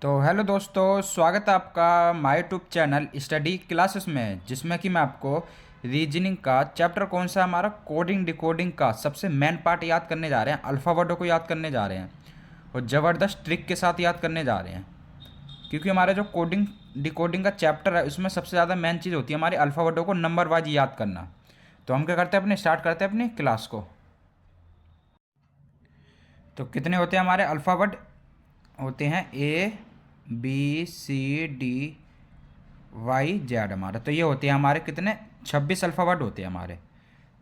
तो हेलो दोस्तों, स्वागत है आपका my YouTube channel study classes में, जिसमें कि मैं आपको रीजनिंग का चैप्टर कौन सा हमारा कोडिंग डिकोडिंग का सबसे मेन पार्ट याद करने जा रहे हैं। अल्फ़ाबेटों को याद करने जा रहे हैं और ज़बरदस्त ट्रिक के साथ याद करने जा रहे हैं, क्योंकि हमारे जो कोडिंग डिकोडिंग का चैप्टर है उसमें सबसे ज़्यादा मेन चीज़ होती है हमारे अल्फ़ाबेटों को नंबर वाइज याद करना। तो हम क्या करते हैं, स्टार्ट करते हैं अपनी क्लास को। तो कितने होते हैं हमारे अल्फ़ाबेट? होते हैं A B C D YZ हमारे। तो ये होते हैं हमारे कितने, 26 अल्फ़ाबेट होते हैं हमारे।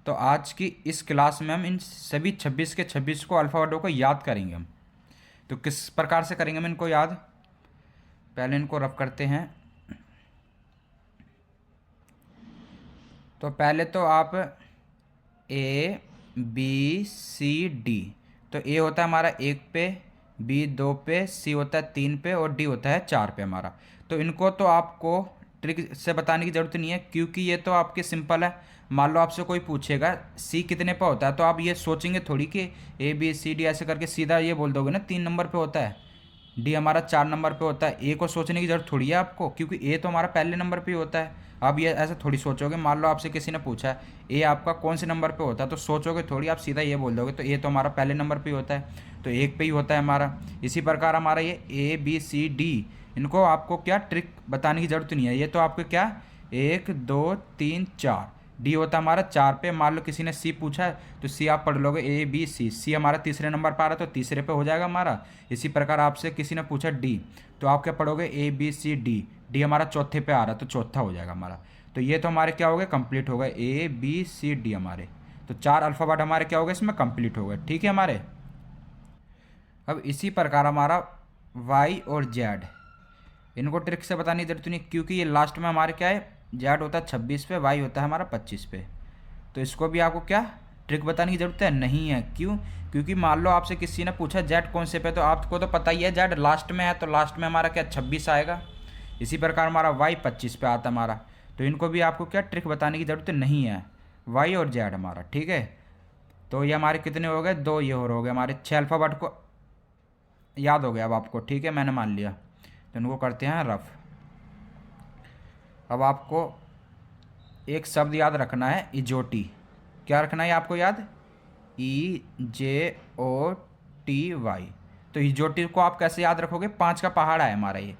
तो आज की इस क्लास में हम इन सभी 26 के 26 को अल्फ़ाबेटों को याद करेंगे हम। तो किस प्रकार से करेंगे हम इनको याद? पहले इनको रफ करते हैं। तो पहले तो आप A B C D, तो ए होता है हमारा 1 पे, बी 2 पे, सी होता है 3 पे और डी होता है 4 पे हमारा। तो इनको तो आपको ट्रिक से बताने की ज़रूरत नहीं है, क्योंकि ये तो आपके सिंपल है। मान लो आपसे कोई पूछेगा सी कितने पे होता है, तो आप ये सोचेंगे थोड़ी कि A B C D ऐसे करके सीधा ये बोल दोगे ना 3 नंबर पे होता है, डी हमारा 4 नंबर पे होता है। ए को सोचने की जरूरत थोड़ी है आपको, क्योंकि ए तो हमारा पहले नंबर पे ही होता है। आप ये ऐसे थोड़ी सोचोगे। मान लो आपसे किसी ने पूछा ए आपका कौन से नंबर पे होता है, तो सोचोगे थोड़ी, आप सीधा ये बोल दोगे तो ए तो हमारा पहले नंबर पे ही होता है, तो एक पे ही होता है हमारा। इसी प्रकार हमारा ये A B C D, इनको आपको क्या ट्रिक बताने की ज़रूरत नहीं है। ये तो आपको क्या 1 2 3 4, डी होता है हमारा 4 पे। मान लो किसी ने सी पूछा है तो सी आप पढ़ लोगे A B C, सी हमारा तीसरे नंबर पर आ रहा है तो तीसरे पे हो जाएगा हमारा। इसी प्रकार आपसे किसी ने पूछा डी, तो आप क्या पढ़ोगे A B C D, D हमारा चौथे पे आ रहा है तो चौथा हो जाएगा हमारा। तो ये तो हमारे क्या हो गए, कंप्लीट हो गए A B C D हमारे। तो 4 अल्फ़ाबेट हमारे क्या हो गए इसमें कंप्लीट हो गए, ठीक है हमारे। अब इसी प्रकार हमारा Y और Z, इनको ट्रिक से बताने की जरूरत नहीं, क्योंकि ये लास्ट में हमारे क्या है, Z होता है 26 पे, Y होता है हमारा 25 पे। तो इसको भी आपको क्या ट्रिक बताने की ज़रूरत है नहीं है। क्यों? क्योंकि मान लो आपसे किसी ने पूछा Z कौन से पे, तो आपको तो पता ही है Z लास्ट में है, तो लास्ट में हमारा क्या 26 आएगा। इसी प्रकार हमारा Y 25 पे आता है हमारा। तो इनको भी आपको क्या ट्रिक बताने की ज़रूरत नहीं है, Y और Z हमारा, ठीक है। तो ये हमारे कितने हो गए, 2 ये और हो गए हमारे। 6 अल्फ़ाबेट को याद हो गया अब आपको, ठीक है, मैंने मान लिया। तो इनको करते हैं रफ। अब आपको एक शब्द याद रखना है, इजोटी। क्या रखना है आपको याद? EJOTY। तो इजोटी को आप कैसे याद रखोगे? 5 का पहाड़ है हमारा ये।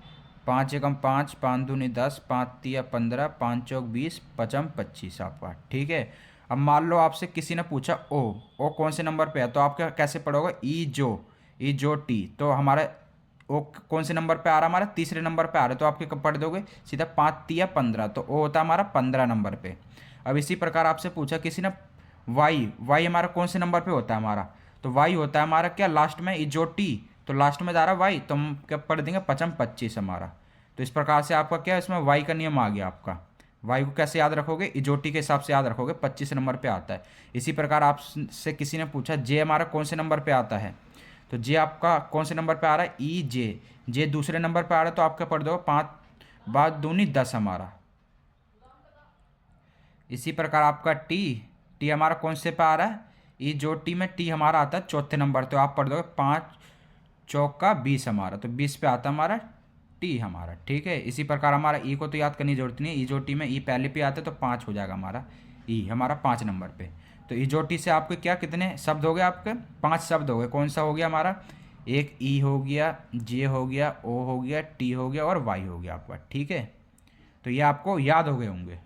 5 एकम 5, 5 दूनी 10, 5 तिया 15, 5 चौक 20, पचम 25 आपका, ठीक है। अब मान लो आपसे किसी ने पूछा ओ कौन से नंबर पे है, तो आप क्या कैसे पढ़ोगे? इजोटी। तो हमारा ओ कौन से नंबर पे आ रहा है? हमारा तीसरे नंबर पे आ रहा है, तो आप क्या पढ़ दोगे सीधा 5 तिया 15, तो ओ होता है हमारा 15 नंबर पे। अब इसी प्रकार आपसे पूछा किसी ने वाई हमारा कौन से नंबर पे होता है हमारा, तो वाई होता है हमारा क्या लास्ट में, इजोटी, तो लास्ट में जा रहा है वाई, तो हम क्या पढ़ देंगे पचम 25 हमारा। तो इस प्रकार से आपका क्या इसमें वाई का नियम आ गया आपका। वाई को कैसे याद रखोगे? इजोटी के हिसाब से याद रखोगे, 25 नंबर पे आता है। इसी प्रकार आपसे किसी ने पूछा जे हमारा कौन से नंबर पे आता है, तो जे आपका कौन से नंबर पे आ रहा है? जे दूसरे नंबर पे आ रहा है, तो आप क्या पढ़ दो 5 बात दूनी 10 हमारा। इसी प्रकार आपका टी हमारा कौन से पे आ रहा है? ई जो टी में टी हमारा आता है चौथे नंबर, तो आप पढ़ दोगे 5 चौका 20 हमारा, तो 20 पे आता है हमारा टी हमारा, ठीक है। इसी प्रकार हमारा ई को तो याद करने की जरूरत नहीं है, ई जो टी में ई पहले पे आता है तो 5 हो जाएगा हमारा, ई हमारा 5 नंबर पे। तो ई जो टी से आपके क्या कितने शब्द हो गए? आपके 5 शब्द हो गए। कौन सा हो गया हमारा? एक ई हो गया, जे हो गया, ओ हो गया, टी हो गया और वाई हो गया आपका, ठीक है। तो ये आपको याद हो गए होंगे।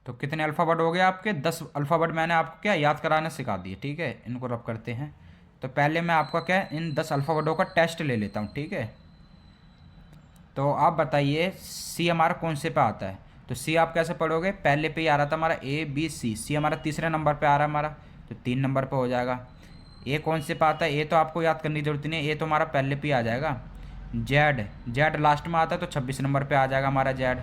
तो कितने अल्फ़ाबेट हो गए आपके? 10 अल्फ़ाबेट मैंने आपको क्या याद कराना सिखा दिए, ठीक है। इनको रब करते हैं। तो पहले मैं आपका क्या इन 10 अल्फ़ाबेटों का टेस्ट ले लेता हूँ, ठीक है। तो आप बताइए सी हमारा कौन से पे आता है, तो सी आप कैसे पढ़ोगे? पहले पे ही आ रहा था हमारा ABC, सी हमारा तीसरे नंबर पे आ रहा है हमारा, तो 3 नंबर पे हो जाएगा। ए कौन से पे आता है? ए तो आपको याद करने की जरूरत नहीं है, ए तो हमारा पहले पे ही आ जाएगा। जेड लास्ट में आता है तो 26 नंबर पे आ जाएगा हमारा जेड।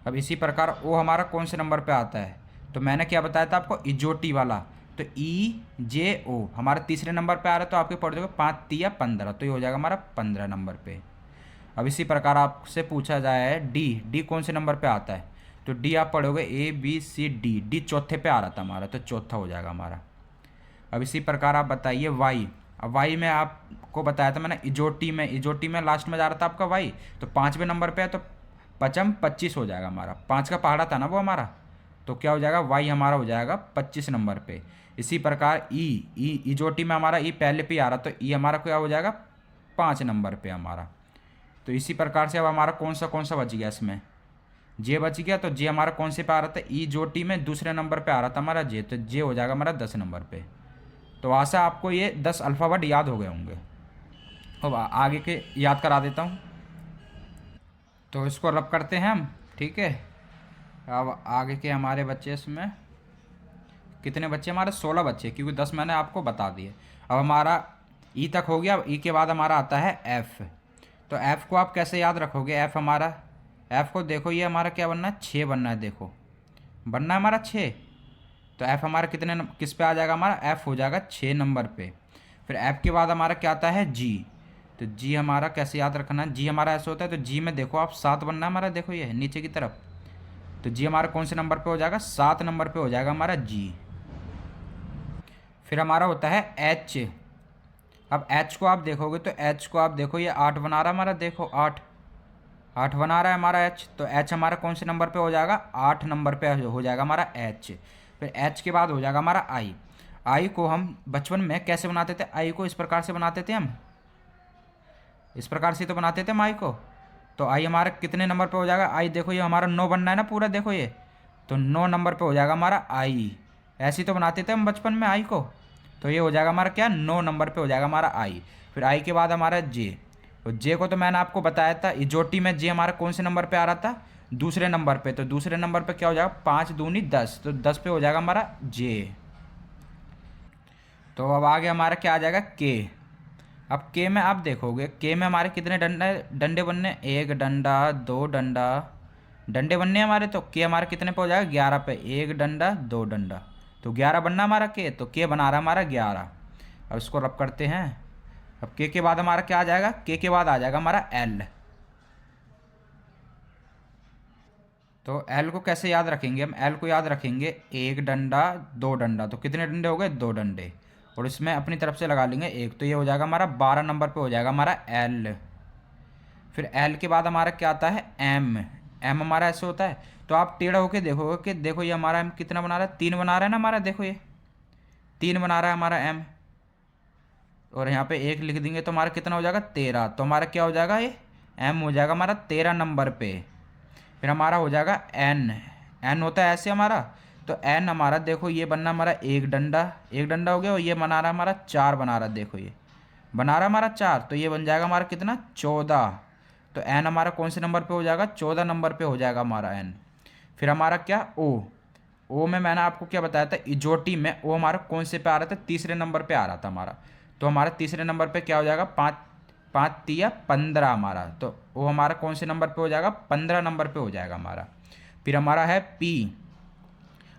अब इसी प्रकार ओ हमारा कौन से नंबर पे आता है, तो मैंने क्या बताया था आपको? इजोटी वाला, तो EJO हमारा तीसरे नंबर पे आ रहा है, तो आपके पढ़ दोगे 5 तिया 15, तो ये हो जाएगा हमारा 15 नंबर पे। अब इसी प्रकार आपसे पूछा जाए डी कौन से नंबर पे आता है, तो डी आप पढ़ोगे ABCD, डी चौथे पे आ रहा था हमारा, तो चौथा हो जाएगा हमारा। अब इसी प्रकार आप बताइए वाई, अब वाई में आपको बताया था मैंने, इजोटी में लास्ट में जा रहा था आपका वाई, तो 5वें नंबर पे है, तो 5×25 हो जाएगा हमारा। 5 का पहाड़ा था ना वो हमारा, तो क्या हो जाएगा, वाई हमारा हो जाएगा 25 नंबर पे। इसी प्रकार इजोटी में हमारा ई पहले पे आ रहा, तो ई हमारा क्या हो जाएगा 5 नंबर पे हमारा। तो इसी प्रकार से अब हमारा कौन सा बच गया इसमें, जे बच गया। तो जे हमारा कौन से पे आ रहा था, ई जोटी में दूसरे नंबर पे आ रहा था हमारा जे, तो जे हो जाएगा हमारा 10 नंबर पे। तो आशा आपको ये 10 अल्फ़ाबेट याद हो गए होंगे। अब आगे के याद करा देता हूँ। तो इसको रब करते हैं हम, ठीक है। अब आगे के हमारे बच्चे, इसमें कितने बच्चे हमारे, 16 बच्चे, क्योंकि 10 मैंने आपको बता दिए। अब हमारा ई तक हो गया। ई के बाद हमारा आता है एफ़। तो एफ़ को आप कैसे याद रखोगे, एफ़ हमारा, एफ़ को देखो ये हमारा क्या बनना है, 6 बनना है, देखो बनना है हमारा 6। तो एफ़ हमारा किस पे आ जाएगा, हमारा एफ़ हो जाएगा 6 नंबर पे। फिर एफ़ के बाद हमारा क्या आता है, जी। तो जी हमारा कैसे याद रखना है, जी हमारा ऐसे होता है, तो जी में देखो आप 7 बनना है हमारा, देखो ये नीचे की तरफ। तो जी हमारा कौन से नंबर पे हो जाएगा, 7 नंबर पे हो जाएगा हमारा जी। फिर हमारा होता है एच। अब एच को आप देखोगे, तो एच को आप देखो ये 8 बना रहा है हमारा, देखो 8 बना रहा है हमारा एच। तो एच हमारा कौन से नंबर पे हो जाएगा, 8 नंबर पे हो जाएगा हमारा एच। फिर एच के बाद हो जाएगा हमारा आई। आई को हम बचपन में कैसे बनाते थे, आई को इस प्रकार से बनाते थे हम, इस प्रकार से तो बनाते थे हम आई को। तो आई हमारा कितने नंबर पे हो जाएगा, आई देखो ये हमारा 9 बनना है ना पूरा, देखो ये, तो 9 नंबर पे हो जाएगा हमारा आई। ऐसे ही तो बनाते थे हम बचपन में आई को। तो ये हो जाएगा हमारा क्या, 9 नंबर पे हो जाएगा हमारा आई। फिर आई के बाद हमारा जे। तो जे को तो मैंने आपको बताया था, इजोटी में जे हमारा कौन से नंबर पे आ रहा था, दूसरे नंबर पे। तो दूसरे नंबर पे क्या हो जाएगा, 5 दूनी 10, तो 10 पे हो जाएगा हमारा जे। तो अब आगे हमारा क्या आ जाएगा, के। अब के में आप देखोगे, के में हमारे कितने डंडे बनने, 1 डंडा 2 डंडा, डंडे बनने हमारे। तो के हमारे कितने पे हो जाएगा, 11 पे, 1 डंडा 2 डंडा, तो 11 बनना हमारा के। तो के बना रहा हमारा 11। अब इसको रब करते हैं। अब के बाद हमारा क्या आ जाएगा, के बाद आ जाएगा हमारा एल। तो एल को कैसे याद रखेंगे हम, एल को याद रखेंगे 1 डंडा 2 डंडा, तो कितने डंडे हो गए, 2 डंडे, और इसमें अपनी तरफ से लगा लेंगे 1, तो ये हो जाएगा हमारा 12 नंबर पे हो जाएगा हमारा एल। फिर एल के बाद हमारा क्या आता है, एम। एम हमारा ऐसे होता है, तो आप टेढ़ा होके देखोगे कि देखो ये हमारा एम कितना बना रहा है, 3 बना रहा है ना हमारा, देखो ये 3 बना रहा है हमारा एम। और यहाँ पे 1 लिख देंगे तो हमारा कितना हो जाएगा, 13। तो हमारा क्या हो जाएगा, ये एम हो जाएगा हमारा 13 नंबर पे। फिर हमारा हो जाएगा एन। एन होता है ऐसे हमारा, तो एन हमारा देखो ये बनना हमारा 1 डंडा, 1 डंडा हो गया, और ये बना रहा हमारा 4 बना रहा, देखो ये बना रहा हमारा 4, तो ये बन जाएगा हमारा कितना, 14। तो एन हमारा कौन से नंबर पे हो जाएगा, 14 नंबर पे हो जाएगा हमारा एन। फिर हमारा क्या, ओ में मैंने आपको क्या बताया था, इजोटी में ओ हमारा कौन से पे आ रहा था, तीसरे नंबर पे आ रहा था हमारा। तो हमारा तीसरे नंबर पे क्या हो जाएगा, 5 5 तिया 15 हमारा। तो वो हमारा कौन से नंबर पे हो जाएगा, 15 नंबर पे हो जाएगा हमारा। फिर हमारा है पी।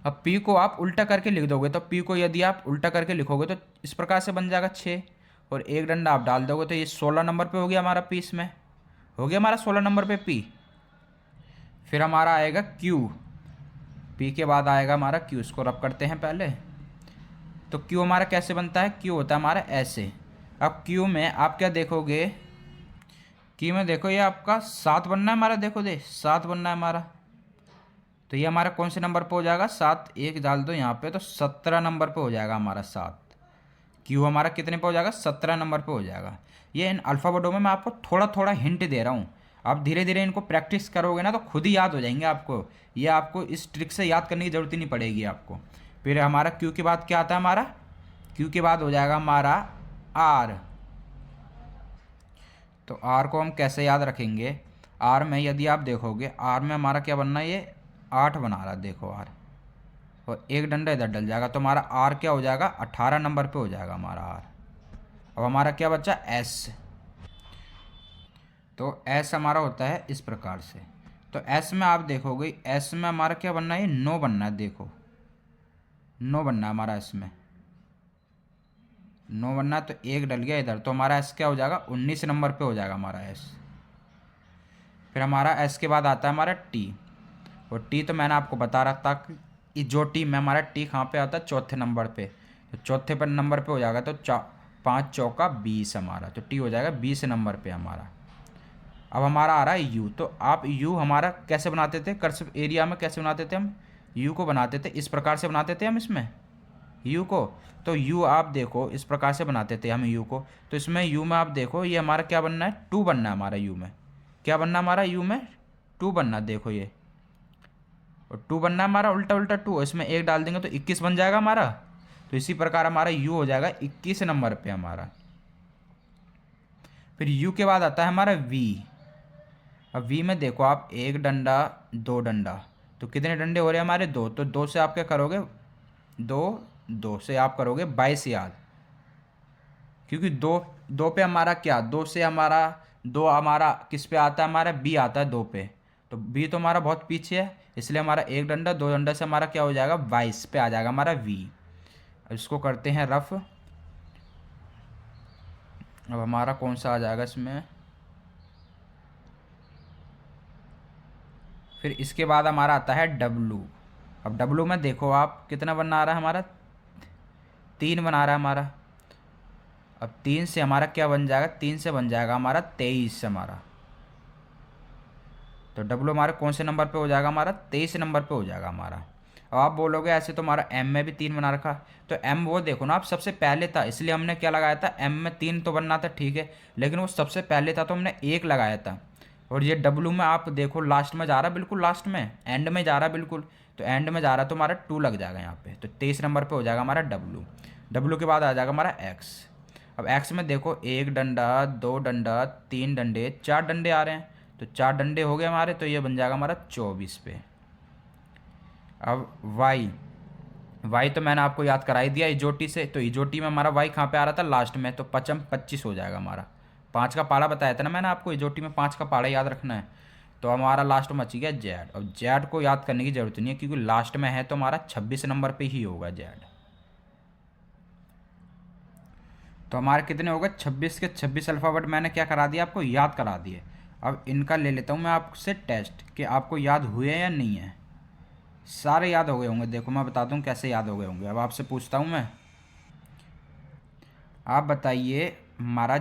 अब पी को आप उल्टा करके लिख दोगे, तो पी को यदि आप उल्टा करके लिखोगे तो इस प्रकार से बन जाएगा 6, और 1 डंडा आप डाल दोगे तो ये 16 नंबर पे हो गया हमारा पी, इसमें हो गया हमारा 16 नंबर पे पी। फिर हमारा आएगा क्यू। पी के बाद आएगा हमारा क्यू, इसको रब करते हैं पहले। तो क्यू हमारा कैसे बनता है, क्यू होता है हमारा ऐसे। अब क्यू में आप क्या देखोगे, क्यू में देखो ये आपका 7 बनना है हमारा, देखो 7 बनना है हमारा। तो ये हमारा कौन से नंबर पे हो जाएगा, 7, 1 डाल दो यहाँ पे, तो 17 नंबर पे हो जाएगा हमारा 7। क्यू हमारा कितने पे हो जाएगा, 17 नंबर पे हो जाएगा। ये इन अल्फ़ाबेटों में मैं आपको थोड़ा थोड़ा हिंट दे रहा हूँ, आप धीरे धीरे इनको प्रैक्टिस करोगे ना तो खुद ही याद हो जाएंगे आपको। ये आपको इस ट्रिक से याद करने की ज़रूरत ही नहीं पड़ेगी आपको। फिर हमारा क्यू के बाद क्या आता है, हमारा क्यू के बाद हो जाएगा हमारा आर। तो आर को हम कैसे याद रखेंगे, आर में यदि आप देखोगे, आर में हमारा क्या बनना है, ये 8 बना रहा है, देखो आर, और 1 डंडा इधर डल जाएगा, तो हमारा आर क्या हो जाएगा, 18 नंबर पे हो जाएगा हमारा आर। अब हमारा क्या बचा, एस। तो एस हमारा होता है इस प्रकार से। तो एस में आप देखोगे, एस में हमारा क्या बनना है, 9 बनना है, देखो 9 बनना है हमारा एस में, 9 बनना है, तो 1 डल गया इधर, तो हमारा एस क्या हो जाएगा, 19 नंबर पे हो जाएगा हमारा एस। फिर हमारा एस के बाद आता है हमारा टी, और टी तो मैंने आपको बता रहा था कि जो टी में हमारा टी कहाँ पे आता है, चौथे नंबर पे। तो चौथे पर नंबर पे हो जाएगा, तो 5 चौका 20 हमारा, तो टी हो जाएगा 20 नंबर पे हमारा। अब हमारा आ रहा है यू, तो आप यू हमारा कैसे बनाते थे, कर्सिव एरिया में कैसे बनाते थे हम यू को, बनाते थे इस प्रकार से बनाते थे हम इसमें यू को। तो यू आप देखो इस प्रकार से बनाते थे हम यू को, तो इसमें यू में आप देखो ये हमारा क्या बनना है, 2 बनना है हमारा यू में। क्या बनना हमारा यू में, 2 बनना, देखो ये, और 2 बनना है हमारा, उल्टा उल्टा 2, इसमें 1 डाल देंगे तो 21 बन जाएगा हमारा। तो इसी प्रकार हमारा यू हो जाएगा 21 नंबर पे हमारा। फिर यू के बाद आता है हमारा वी। अब वी में देखो आप, 1 डंडा 2 डंडा, तो कितने डंडे हो रहे हैं हमारे, 2, तो 2 से आप क्या करोगे, 2 से आप करोगे 22 याद, क्योंकि 2 पे हमारा क्या, 2 से हमारा 2 हमारा किस पे आता है, हमारा बी आता है 2 पे, तो बी तो हमारा बहुत पीछे है, इसलिए हमारा 1 डंडा 2 डंडा से हमारा क्या हो जाएगा, 22 पे आ जाएगा हमारा वी। अब इसको करते हैं रफ। अब हमारा कौन सा आ जाएगा इसमें, फिर इसके बाद हमारा आता है डब्लू। अब डब्लू में देखो आप कितना बना रहा है हमारा, 3 बना रहा है हमारा। अब 3 से हमारा क्या बन जाएगा, 3 से बन जाएगा हमारा 23 हमारा। तो डब्लू हमारे कौन से नंबर पे हो जाएगा, हमारा 23 नंबर पे हो जाएगा हमारा। अब आप बोलोगे ऐसे तो हमारा एम में भी 3 बना रखा, तो एम वो देखो ना आप सबसे पहले था, इसलिए हमने क्या लगाया था, एम में 3 तो बनना था ठीक है, लेकिन वो सबसे पहले था तो हमने 1 लगाया था। और ये डब्लू में आप देखो लास्ट में जा रहा है, बिल्कुल लास्ट में, एंड में जा रहा है बिल्कुल, तो एंड में जा रहा है तो हमारा 2 लग जाएगा यहाँ पे, तो 23 नंबर पे हो जाएगा हमारा डब्लू। डब्लू के बाद आ जाएगा हमारा एक्स। अब एक्स में देखो 1 डंडा 2 डंडा 3 डंडे 4 डंडे आ रहे हैं, तो 4 डंडे हो गए हमारे, तो ये बन जाएगा हमारा 24 पे। अब वाई, वाई तो मैंने आपको याद कराई दिया इजोटी से, तो इजोटी में हमारा वाई कहाँ पे आ रहा था, लास्ट में, तो 25 हो जाएगा हमारा। 5 का पाला बताया था ना मैंने आपको, इजोटी में 5 का पाला याद रखना है। तो हमारा लास्ट में बची गया जेड। अब जेड को याद करने की जरूरत नहीं है क्योंकि लास्ट में है, तो हमारा 26 नंबर पे ही होगा जेड। तो हमारे कितने हो गए, 26 के 26 अल्फ़ाबेट मैंने क्या करा दिया, आपको याद करा दिए। अब इनका ले लेता हूँ मैं आपसे टेस्ट कि आपको याद हुए या नहीं है। सारे याद हो गए होंगे, देखो मैं बताता हूँ कैसे याद हो गए होंगे। अब आपसे पूछता हूँ मैं, आप बताइए हमारा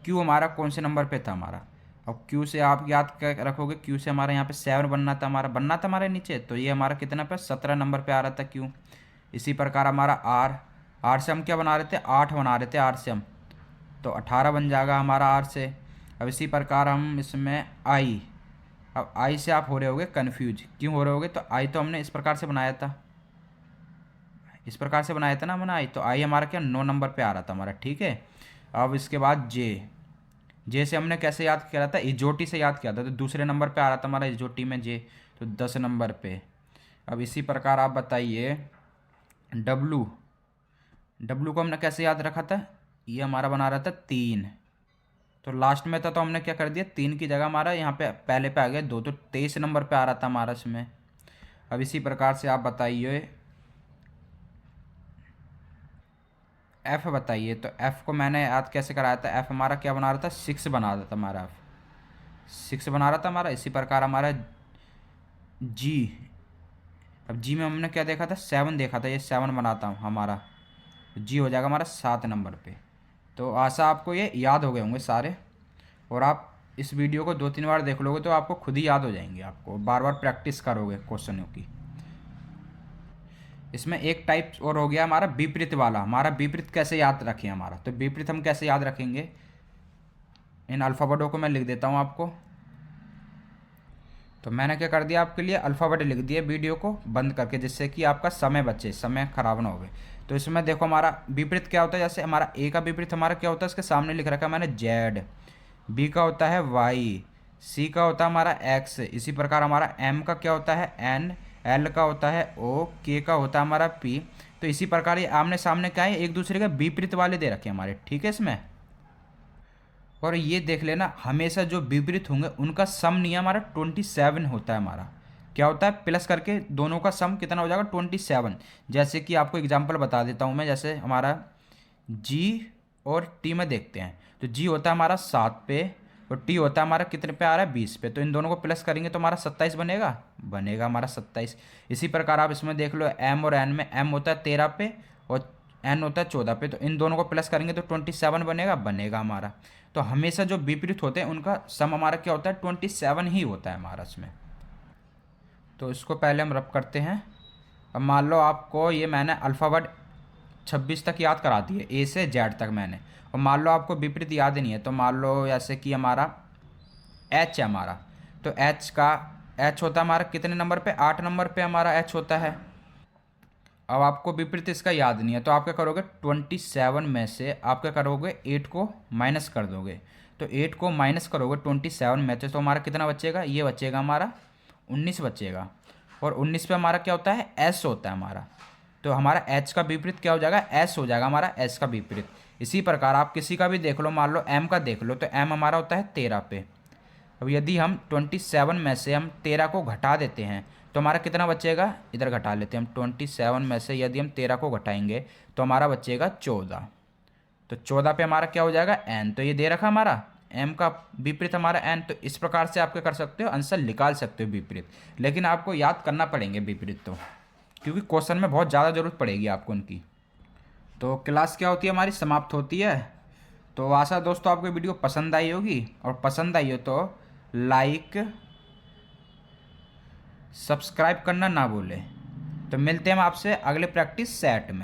क्यू हमारा कौन से नंबर पे था हमारा। अब क्यू से आप याद कर रखोगे, क्यू से हमारा यहाँ पे 7 बनना था, हमारा बनना था हमारे नीचे, तो ये हमारा कितना पे 17 नंबर पे आ रहा था क्यू। इसी प्रकार हमारा आर, आर से हम क्या बना रहे थे, 8 बना रहे थे आर से हम, तो 18 बन जाएगा हमारा आर से। अब इसी प्रकार हम इसमें आई, अब आई से आप हो रहे होगे कन्फ्यूज, क्यों हो रहे होगे, तो आई तो हमने इस प्रकार से बनाया था, इस प्रकार से बनाया था ना हमने आई, तो आई हमारा क्या 9 नंबर पे आ रहा था हमारा, ठीक है। अब इसके बाद जे, जे से हमने कैसे याद किया था, इजोटी से याद किया था, तो दूसरे नंबर पे आ रहा था हमारा इजोटी में जे, तो 10 नंबर पे। अब इसी प्रकार आप बताइए डब्लू, डब्लू को हमने कैसे याद रखा था, ये हमारा बना रहा था 3, तो लास्ट में था तो हमने क्या कर दिया, 3 की जगह हमारा यहाँ पे पहले पे आ गया 2, तो 23 नंबर पे आ रहा था हमारा इसमें। अब इसी प्रकार से आप बताइए एफ़ बताइए, तो एफ़ को मैंने याद कैसे कराया था, एफ़ हमारा क्या बना रहा था, 6 बना रहा था हमारा, एफ़ 6 बना रहा था हमारा। इसी प्रकार हमारा जी, अब जी में हमने क्या देखा था, 7 देखा था, ये 7 बनाता हूँ हमारा, जी हो जाएगा हमारा 7 नंबर पे। तो आशा आपको ये याद हो गए होंगे सारे, और आप इस वीडियो को 2-3 बार देख लोगे तो आपको खुद ही याद हो जाएंगे, आपको बार बार प्रैक्टिस करोगे क्वेश्चनों की। इसमें एक टाइप और हो गया हमारा विपरीत वाला, हमारा विपरीत कैसे याद रखें हमारा, तो विपरीत हम कैसे याद रखेंगे, इन अल्फ़ाबेटों को मैं लिख देता हूँ आपको। तो मैंने क्या कर दिया आपके लिए, अल्फ़ाबेट लिख दिए वीडियो को बंद करके, जिससे कि आपका समय बचे, समय ख़राब ना हो। तो इसमें देखो हमारा विपरीत क्या होता है, जैसे हमारा ए का विपरीत हमारा क्या होता है, इसके सामने लिख रखा है मैंने जेड, बी का होता है वाई, सी का होता है हमारा एक्स, इसी प्रकार हमारा एम का क्या होता है एन, एल का होता है ओ, के का होता है हमारा पी। तो इसी प्रकार ये आमने सामने क्या है, एक दूसरे के विपरीत वाले दे रखे हैं हमारे, ठीक है इसमें। और ये देख लेना हमेशा जो विपरीत होंगे उनका सम नहीं है हमारा 27 होता है हमारा, क्या होता है प्लस करके दोनों का सम कितना हो जाएगा 27। जैसे कि आपको एग्जांपल बता देता हूँ मैं, जैसे हमारा जी और टी में देखते हैं, तो जी होता है हमारा 7 पे और टी होता है हमारा कितने पे आ रहा है 20 पे, तो इन दोनों को प्लस करेंगे तो हमारा 27 बनेगा, बनेगा हमारा 27। इसी प्रकार आप इसमें देख लो एम और एन में, एम होता है 13 पे और एन होता है 14 पे, तो इन दोनों को प्लस करेंगे तो 27 बनेगा हमारा। तो हमेशा जो विपरीत होते हैं उनका सम हमारा क्या होता है, 27 ही होता है हमारा इसमें। तो इसको पहले हम रब करते हैं। अब मान लो आपको ये मैंने अल्फ़ाबेट 26 तक याद करा दिए, ए से जेड तक मैंने, और मान लो आपको विपरीत याद नहीं है, तो मान लो जैसे कि हमारा एच है हमारा, तो एच होता है हमारा कितने नंबर पे, 8 नंबर पे हमारा एच होता है। अब आपको विपरीत इसका याद नहीं है, तो आप क्या करोगे, 27 में से आप क्या करोगे, 8 को माइनस कर दोगे। तो 8 को माइनस करोगे 27 में से, तो हमारा कितना बचेगा, ये बचेगा हमारा 19 बचेगा। और 19 पे हमारा क्या होता है, एस होता है हमारा। तो हमारा एच का विपरीत क्या हो जाएगा, एस हो जाएगा हमारा एस का विपरीत। इसी प्रकार आप किसी का भी देख लो, मान लो एम का देख लो, तो एम हमारा होता है 13 पे। अब यदि हम 27 में से हम 13 को घटा देते हैं तो हमारा कितना बचेगा, इधर घटा लेते हैं हम, 27 में से यदि हम 13 को घटाएंगे तो हमारा बचेगा 14। तो 14 पे हमारा क्या हो जाएगा, एन। तो ये दे रखा हमारा एम का विपरीत हमारा एन। तो इस प्रकार से आप क्या कर सकते हो, आंसर निकाल सकते हो विपरीत, लेकिन आपको याद करना पड़ेंगे विपरीत, तो क्योंकि क्वेश्चन में बहुत ज़्यादा ज़रूरत पड़ेगी आपको उनकी। तो क्लास क्या होती है हमारी, समाप्त होती है। तो आशा दोस्तों आपको वीडियो पसंद आई होगी, और पसंद आई हो तो लाइक सब्सक्राइब करना ना भूलें। तो मिलते हैं हम आपसे अगले प्रैक्टिस सेट में।